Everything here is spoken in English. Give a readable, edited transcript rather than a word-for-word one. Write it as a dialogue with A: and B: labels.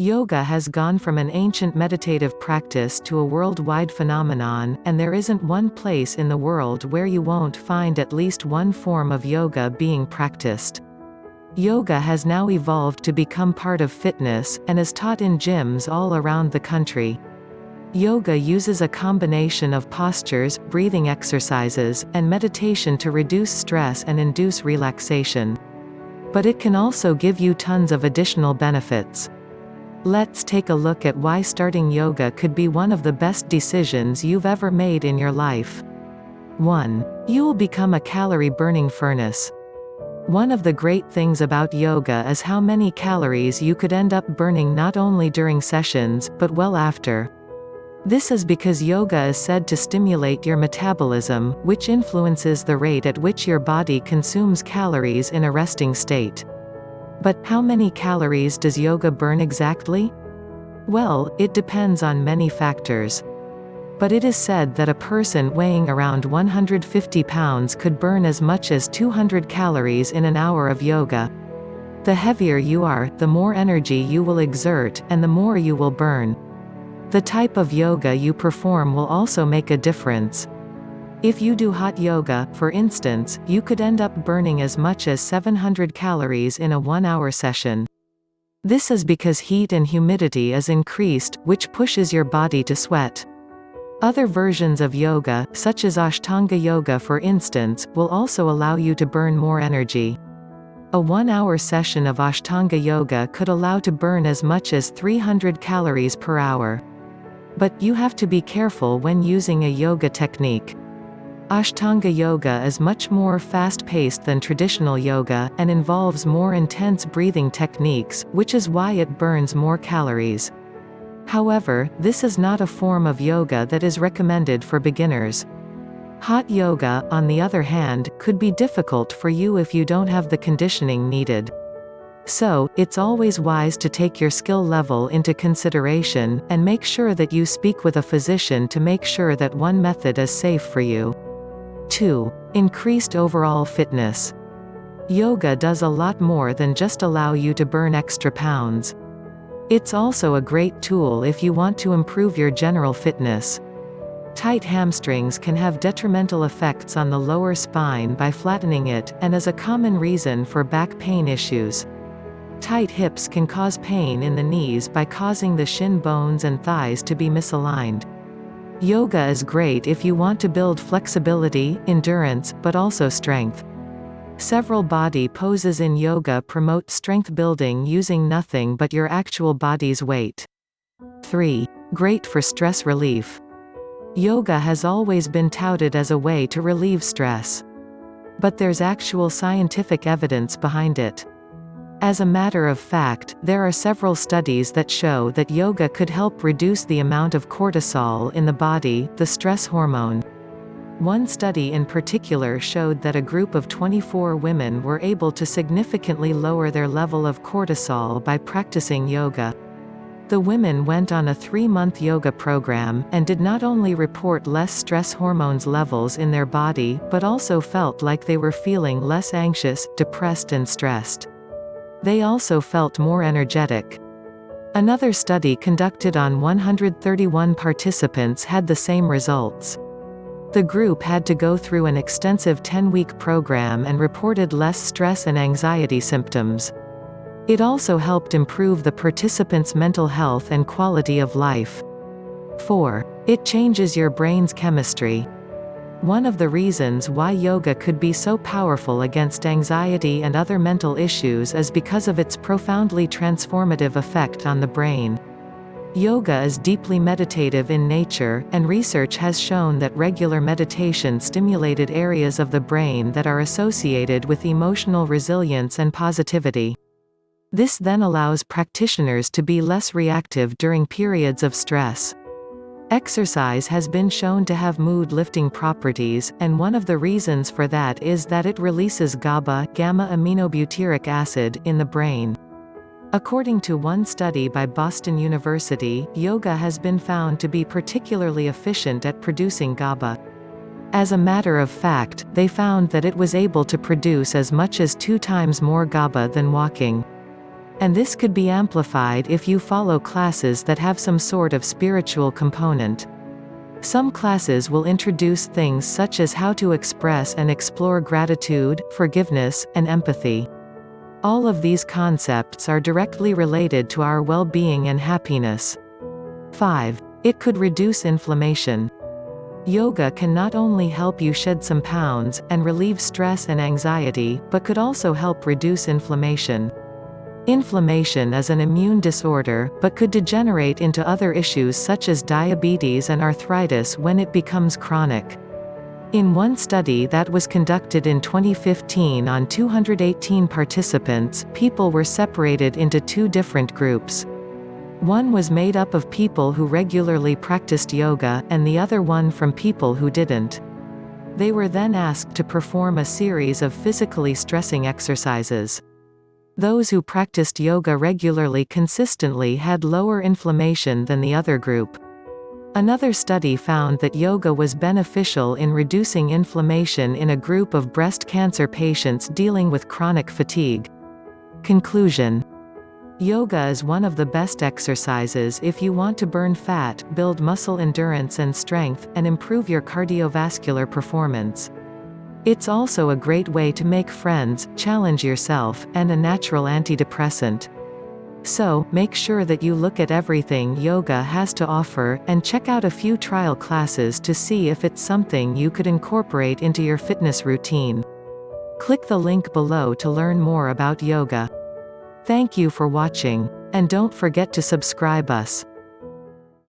A: Yoga has gone from an ancient meditative practice to a worldwide phenomenon, and there isn't one place in the world where you won't find at least one form of yoga being practiced. Yoga has now evolved to become part of fitness, and is taught in gyms all around the country. Yoga uses a combination of postures, breathing exercises, and meditation to reduce stress and induce relaxation. But it can also give you tons of additional benefits. Let's take a look at why starting yoga could be one of the best decisions you've ever made in your life. 1. You'll become a calorie-burning furnace. One of the great things about yoga is how many calories you could end up burning not only during sessions, but well after. This is because yoga is said to stimulate your metabolism, which influences the rate at which your body consumes calories in a resting state. But how many calories does yoga burn exactly? Well, it depends on many factors. But it is said that a person weighing around 150 pounds could burn as much as 200 calories in an hour of yoga. The heavier you are, the more energy you will exert, and the more you will burn. The type of yoga you perform will also make a difference. If you do hot yoga, for instance, you could end up burning as much as 700 calories in a 1-hour session. This is because heat and humidity is increased, which pushes your body to sweat. Other versions of yoga, such as Ashtanga yoga for instance, will also allow you to burn more energy. A 1-hour session of Ashtanga yoga could allow to burn as much as 300 calories per hour. But you have to be careful when using a yoga technique. Ashtanga yoga is much more fast-paced than traditional yoga, and involves more intense breathing techniques, which is why it burns more calories. However, this is not a form of yoga that is recommended for beginners. Hot yoga, on the other hand, could be difficult for you if you don't have the conditioning needed. So, it's always wise to take your skill level into consideration, and make sure that you speak with a physician to make sure that one method is safe for you. 2. Increased overall fitness. Yoga does a lot more than just allow you to burn extra pounds. It's also a great tool if you want to improve your general fitness. Tight hamstrings can have detrimental effects on the lower spine by flattening it, and is a common reason for back pain issues. Tight hips can cause pain in the knees by causing the shin bones and thighs to be misaligned. Yoga is great if you want to build flexibility, endurance, but also strength. Several body poses in yoga promote strength building using nothing but your actual body's weight. 3. Great for stress relief. Yoga has always been touted as a way to relieve stress. But there's actual scientific evidence behind it. As a matter of fact, there are several studies that show that yoga could help reduce the amount of cortisol in the body, the stress hormone. One study in particular showed that a group of 24 women were able to significantly lower their level of cortisol by practicing yoga. The women went on a 3-month yoga program, and did not only report less stress hormones levels in their body, but also felt like they were feeling less anxious, depressed and stressed. They also felt more energetic. Another study conducted on 131 participants had the same results. The group had to go through an extensive 10-week program and reported less stress and anxiety symptoms. It also helped improve the participants' mental health and quality of life. 4. It changes your brain's chemistry. One of the reasons why yoga could be so powerful against anxiety and other mental issues is because of its profoundly transformative effect on the brain. Yoga is deeply meditative in nature, and research has shown that regular meditation stimulated areas of the brain that are associated with emotional resilience and positivity. This then allows practitioners to be less reactive during periods of stress. Exercise has been shown to have mood-lifting properties, and one of the reasons for that is that it releases GABA, gamma-aminobutyric acid, in the brain. According to one study by Boston University, yoga has been found to be particularly efficient at producing GABA. As a matter of fact, they found that it was able to produce as much as 2 times more GABA than walking. And this could be amplified if you follow classes that have some sort of spiritual component. Some classes will introduce things such as how to express and explore gratitude, forgiveness, and empathy. All of these concepts are directly related to our well-being and happiness. 5. It could reduce inflammation. Yoga can not only help you shed some pounds, and relieve stress and anxiety, but could also help reduce inflammation. Inflammation is an immune disorder, but could degenerate into other issues such as diabetes and arthritis when it becomes chronic. In one study that was conducted in 2015 on 218 participants, people were separated into two different groups. One was made up of people who regularly practiced yoga, and the other one from people who didn't. They were then asked to perform a series of physically stressing exercises. Those who practiced yoga regularly consistently had lower inflammation than the other group. Another study found that yoga was beneficial in reducing inflammation in a group of breast cancer patients dealing with chronic fatigue. Conclusion: yoga is one of the best exercises if you want to burn fat, build muscle endurance and strength, and improve your cardiovascular performance. It's also a great way to make friends, challenge yourself, and a natural antidepressant. So, make sure that you look at everything yoga has to offer, and check out a few trial classes to see if it's something you could incorporate into your fitness routine. Click the link below to learn more about yoga. Thank you for watching. And don't forget to subscribe us.